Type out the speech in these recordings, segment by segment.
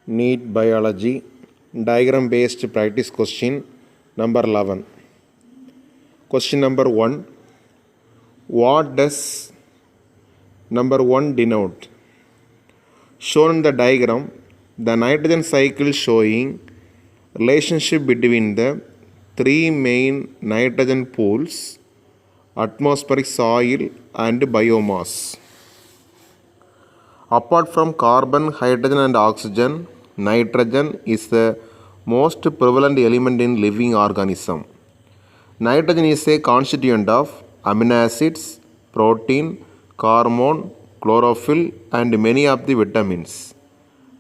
NEET Biology Diagram based practice question number 11. Question number 1. What does number 1 denote? Shown in the diagram, the nitrogen cycle showing relationship between the three main nitrogen pools, atmospheric, soil and biomass. Apart from carbon, hydrogen and oxygen, nitrogen is the most prevalent element in living organism. Nitrogen is a constituent of amino acids, protein, hormone, chlorophyll and many of the vitamins.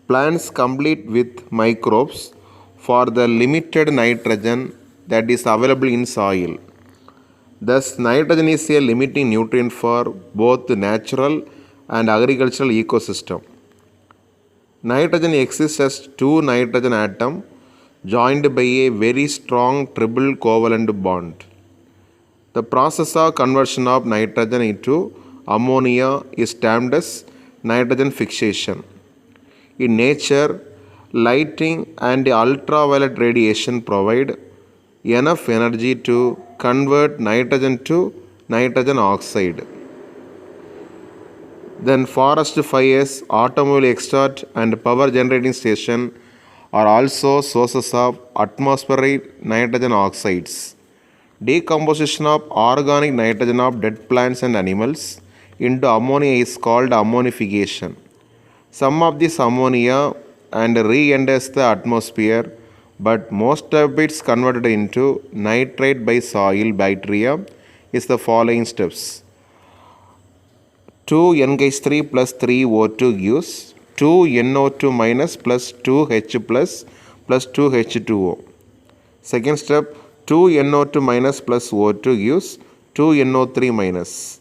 Plants complete with microbes for the limited nitrogen that is available in soil. Thus, nitrogen is a limiting nutrient for both natural and agricultural ecosystem. Nitrogen exists as two nitrogen atoms joined by a very strong triple covalent bond. The process of conversion of nitrogen into ammonia is termed as nitrogen fixation. In nature, lighting and ultraviolet radiation provide enough energy to convert nitrogen to nitrogen oxide. Then forest fires, automobile exhaust and power generating station are also sources of atmospheric nitrogen oxides. Decomposition of organic nitrogen of dead plants and animals into ammonia is called ammonification. Some of this ammonia and re-enters the atmosphere, but most of it is converted into nitrate by soil bacteria is the following steps. 2NH3 plus 3O2 gives 2NO2 minus plus 2H plus 2H2O. Second step, 2NO2 minus plus O2 gives 2NO3 minus.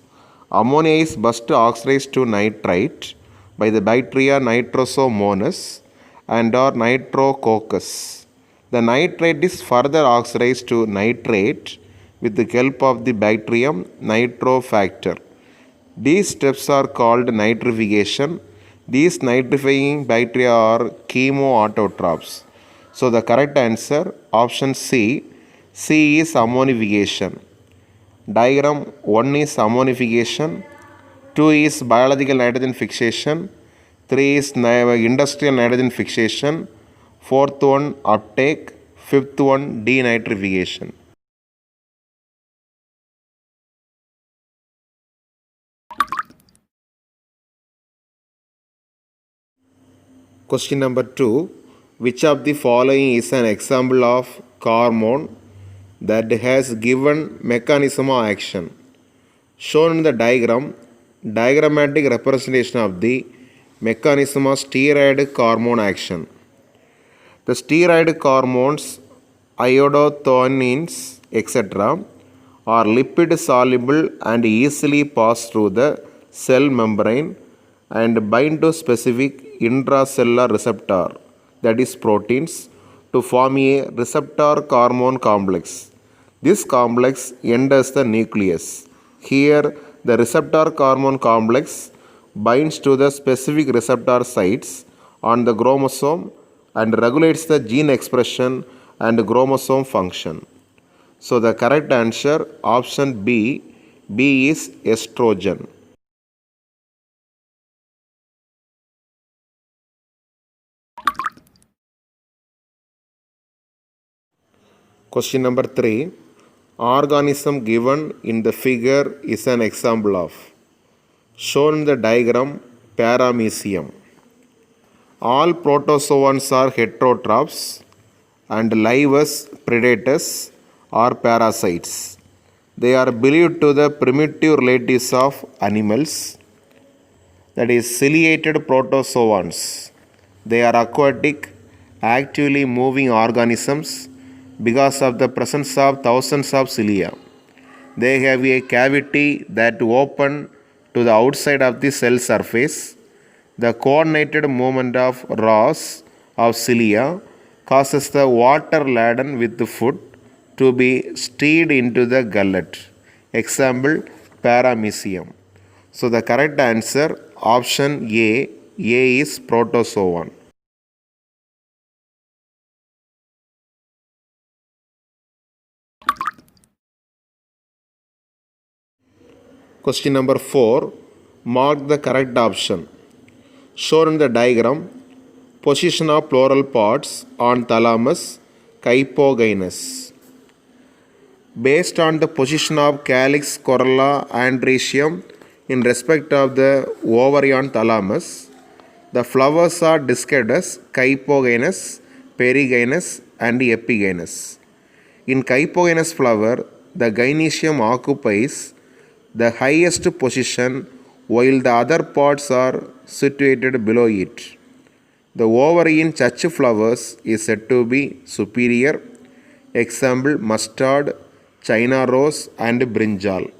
Ammonia is first oxidized to nitrite by the bacteria Nitrosomonas and or Nitrococcus. The nitrate is further oxidized to nitrate with the help of the bacterium Nitrofactor. These steps are called nitrification. These nitrifying bacteria are chemoautotrophs. So the correct answer option C. C is ammonification. Diagram 1 is ammonification, 2 is biological nitrogen fixation, 3 is industrial nitrogen fixation, 4th one uptake, 5th one denitrification. Question number 2. Which of the following is an example of hormone that has given mechanism of action? Shown in the diagram, diagrammatic representation of the mechanism of steroid hormone action. The steroid hormones, iodothionins, etc., are lipid soluble and easily pass through the cell membrane and bind to specific intracellular receptor, that is proteins, to form a receptor hormone complex. This complex enters the nucleus. Here, the receptor hormone complex binds to the specific receptor sites on the chromosome and regulates the gene expression and chromosome function. So the correct answer option B. B is estrogen. Question number 3. Organism given in the figure is an example of. Shown in the diagram, paramecium. All protozoans are heterotrophs and live as predators or parasites. They are believed to the primitive relatives of animals, that is ciliated protozoans. They are aquatic, actively moving organisms because of the presence of thousands of cilia. They have a cavity that open to the outside of the cell surface. The coordinated movement of rows of cilia causes the water laden with the food to be stirred into the gullet. Example, paramecium. So the correct answer option A. A is protozoan. Question number 4. Mark the correct option. Shown in the diagram, position of pleural pods on thalamus, kyphogynous. Based on the position of calyx, corolla, androecium in respect of the ovary on thalamus, the flowers are described as kyphogynous, perigynous, and epigynous. In kyphogynous flower, the gynoecium occupies the highest position while the other parts are situated below it. The ovary in such flowers is said to be superior. Example, mustard, China rose, and brinjal.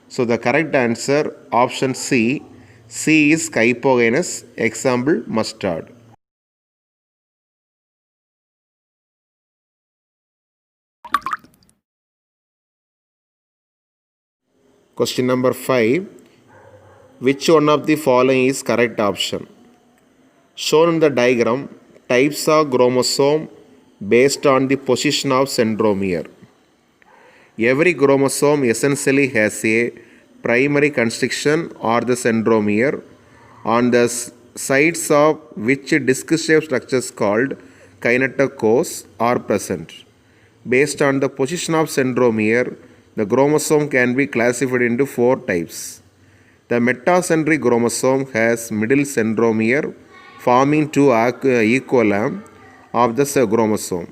So the correct answer option C. C is kyphogynous. Example, mustard. Question number 5. Which one of the following is correct option? Shown in the diagram, types of chromosome based on the position of centromere. Every chromosome essentially has a primary constriction or the centromere on the sides of which disc-shaped structures called kinetochores are present. Based on the position of centromere, the chromosome can be classified into 4 types. The metacentric chromosome has middle centromere forming 2 equivalent of the chromosome.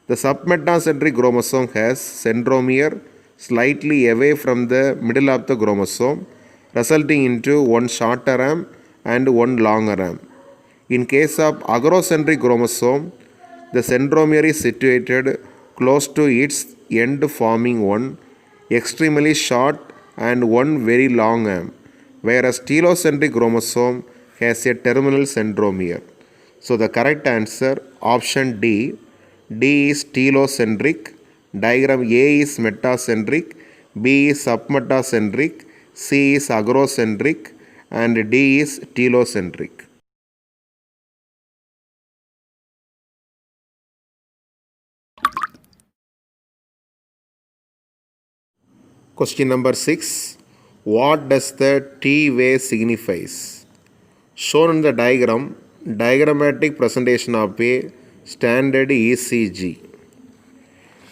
The submetacentric chromosome has centromere slightly away from the middle of the chromosome, resulting into one shorter arm and one longer arm. In case of agrocentric chromosome, the centromere is situated close to its end, forming one extremely short and one very long arm, whereas telocentric chromosome has a terminal centromere. So the correct answer option D. D is telocentric, diagram A is metacentric, B is submetacentric, C is agrocentric, and D is telocentric. Question number 6. What does the T wave signifies? Shown in the diagram, diagrammatic presentation of a standard ECG.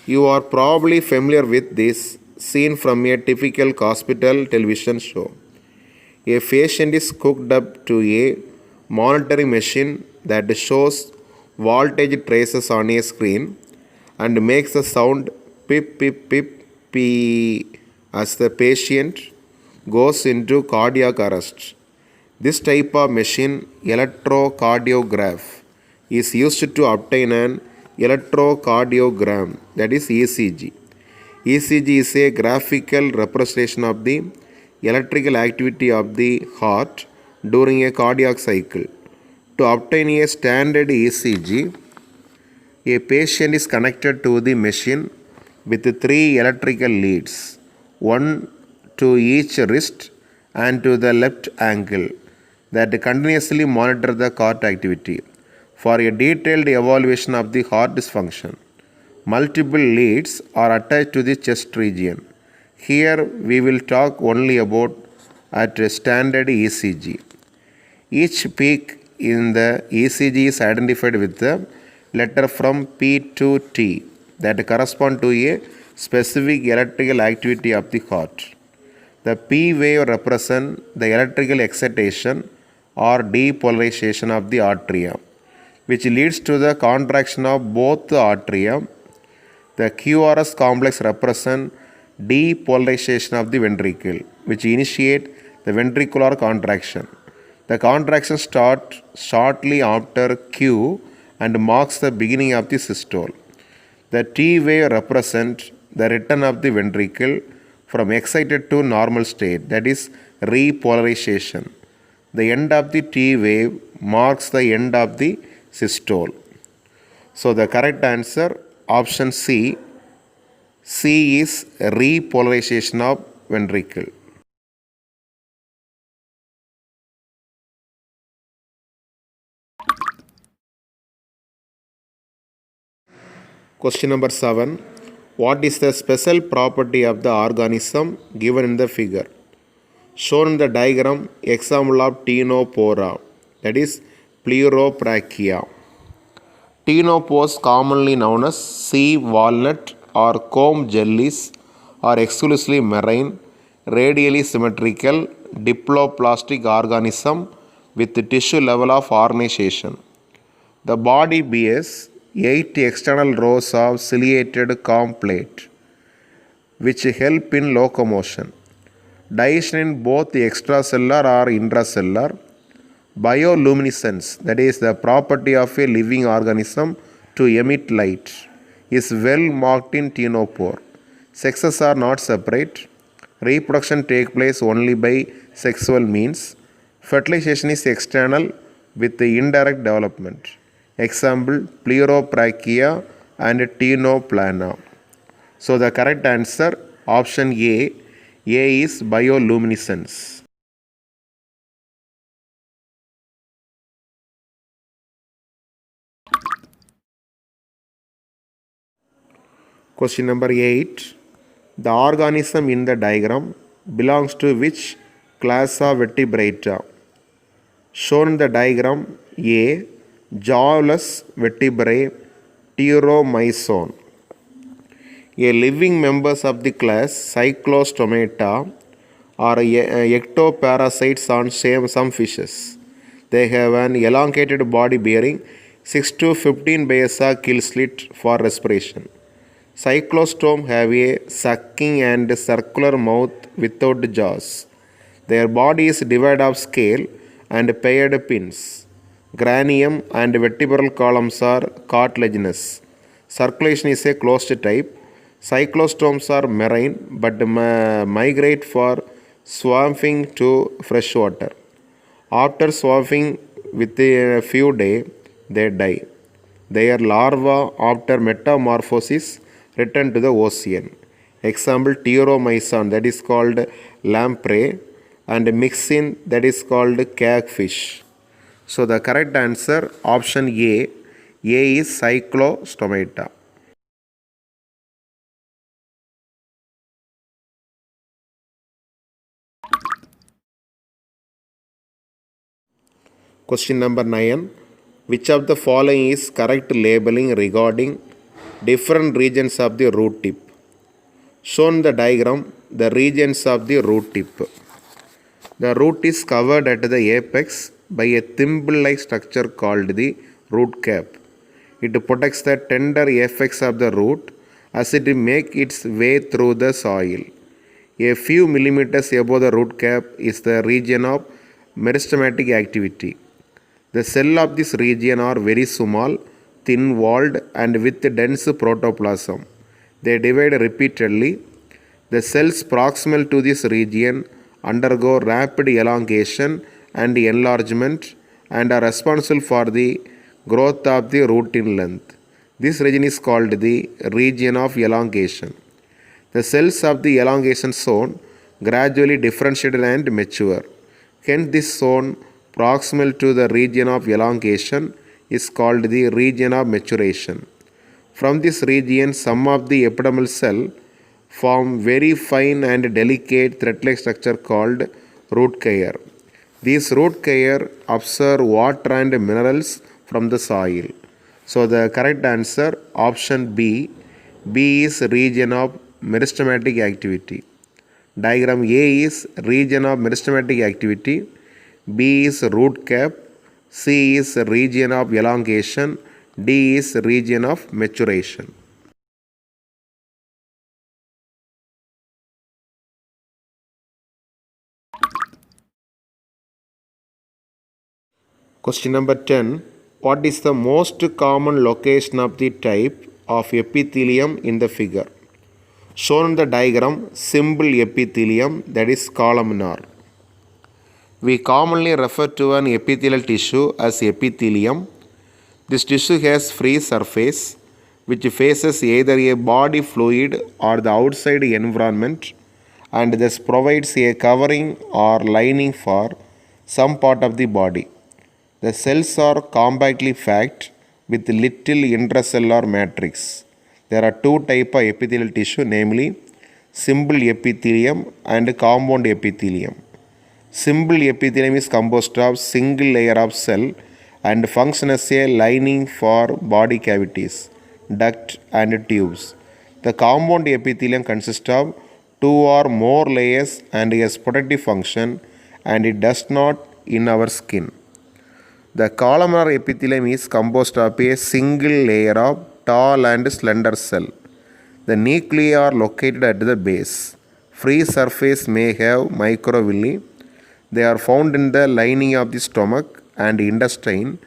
You are probably familiar with this seen from a typical hospital television show. A patient is hooked up to a monitoring machine that shows voltage traces on a screen and makes a sound pip pip pip pee as the patient goes into cardiac arrest. This type of machine, electrocardiograph, is used to obtain an electrocardiogram, that is ECG. ECG is a graphical representation of the electrical activity of the heart during a cardiac cycle. To obtain a standard ECG, a patient is connected to the machine with 3 electrical leads, one to each wrist and to the left ankle, that continuously monitor the heart activity. For a detailed evaluation of the heart dysfunction, multiple leads are attached to the chest region. Here we will talk only about at a standard ECG. Each peak in the ECG is identified with the letter from P to T that correspond to a specific electrical activity of the heart. The P wave represents the electrical excitation or depolarization of the atria, which leads to the contraction of both the atria. The QRS complex represents depolarization of the ventricle, which initiate the ventricular contraction. The contraction starts shortly after Q and marks the beginning of the systole. The T wave represents the return of the ventricle from excited to normal state, that is repolarization. The end of the T wave marks the end of the systole. So the correct answer option C. C is repolarization of ventricle. Question number 7. What is the special property of the organism given in the figure? Shown in the diagram, example of ctenophora, that is Pleurobrachia. Ctenophores, commonly known as sea walnut or comb jellies, are exclusively marine, radially symmetrical, diploplastic organism with tissue level of organization. The body bears 8 external rows of ciliated comb plate, which help in locomotion. Digestion in both the extracellular or intracellular. Bioluminescence, that is the property of a living organism to emit light, is well marked in ctenophore. Sexes are not separate. Reproduction takes place only by sexual means. Fertilization is external with the indirect development. Example, Pleurobrachia and Ctenoplana. So the correct answer, option A. A is bioluminescence. Question number 8. The organism in the diagram belongs to which class of vertebrata? Shown in the diagram, A. Jawless vertebrae, Pteromyzon. A living members of the class Cyclostomata are ectoparasites on some fishes. They have an elongated body bearing 6 to 15 basa kill slit for respiration. Cyclostome have a sucking and circular mouth without jaws. Their body is divided of scale and paired pins. Cranium and vertebral columns are cartilaginous. Circulation is a closed type. Cyclostomes are marine but migrate for swamping to fresh water. After swamping within a few days, they die. Their larvae, after metamorphosis, return to the ocean. Example, Pteromyzon, that is called lamprey, and myxin, that is called cagfish. So the correct answer, option A. A is Cyclostomata. Question number 9. Which of the following is correct labeling regarding different regions of the root tip? Shown in the diagram, the regions of the root tip. The root is covered at the apex by a thimble-like structure called the root cap. It protects the tender apex of the root as it makes its way through the soil. A few millimeters above the root cap is the region of meristematic activity. The cells of this region are very small, thin-walled and with dense protoplasm. They divide repeatedly. The cells proximal to this region undergo rapid elongation and enlargement and are responsible for the growth of the root in length. This region is called the region of elongation. The cells of the elongation zone gradually differentiate and mature. Hence, this zone proximal to the region of elongation is called the region of maturation. From this region, some of the epidermal cells form very fine and delicate thread-like structure called root care. These root care absorb water and minerals from the soil. So the correct answer, option B. B is region of meristematic activity. Diagram A is region of meristematic activity. B is root cap. C is region of elongation. D is region of maturation. Question number 10. What is the most common location of the type of epithelium in the figure? Shown in the diagram, simple epithelium, that is columnar. We commonly refer to an epithelial tissue as epithelium. This tissue has free surface which faces either a body fluid or the outside environment and thus provides a covering or lining for some part of the body. The cells are compactly packed with little intracellular matrix. There are two types of epithelial tissue, namely simple epithelium and compound epithelium. Simple epithelium is composed of single layer of cell and function as a lining for body cavities, duct and tubes. The compound epithelium consists of two or more layers and has protective function, and it does not in our skin. The columnar epithelium is composed of a single layer of tall and slender cell. The nuclei are located at the base. Free surface may have microvilli. They are found in the lining of the stomach and intestine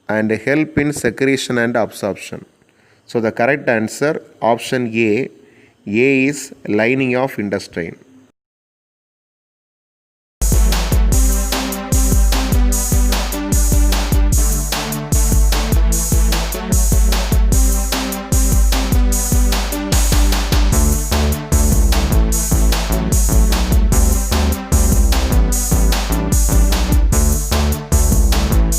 and help in secretion and absorption. So the correct answer option A. A is lining of intestine.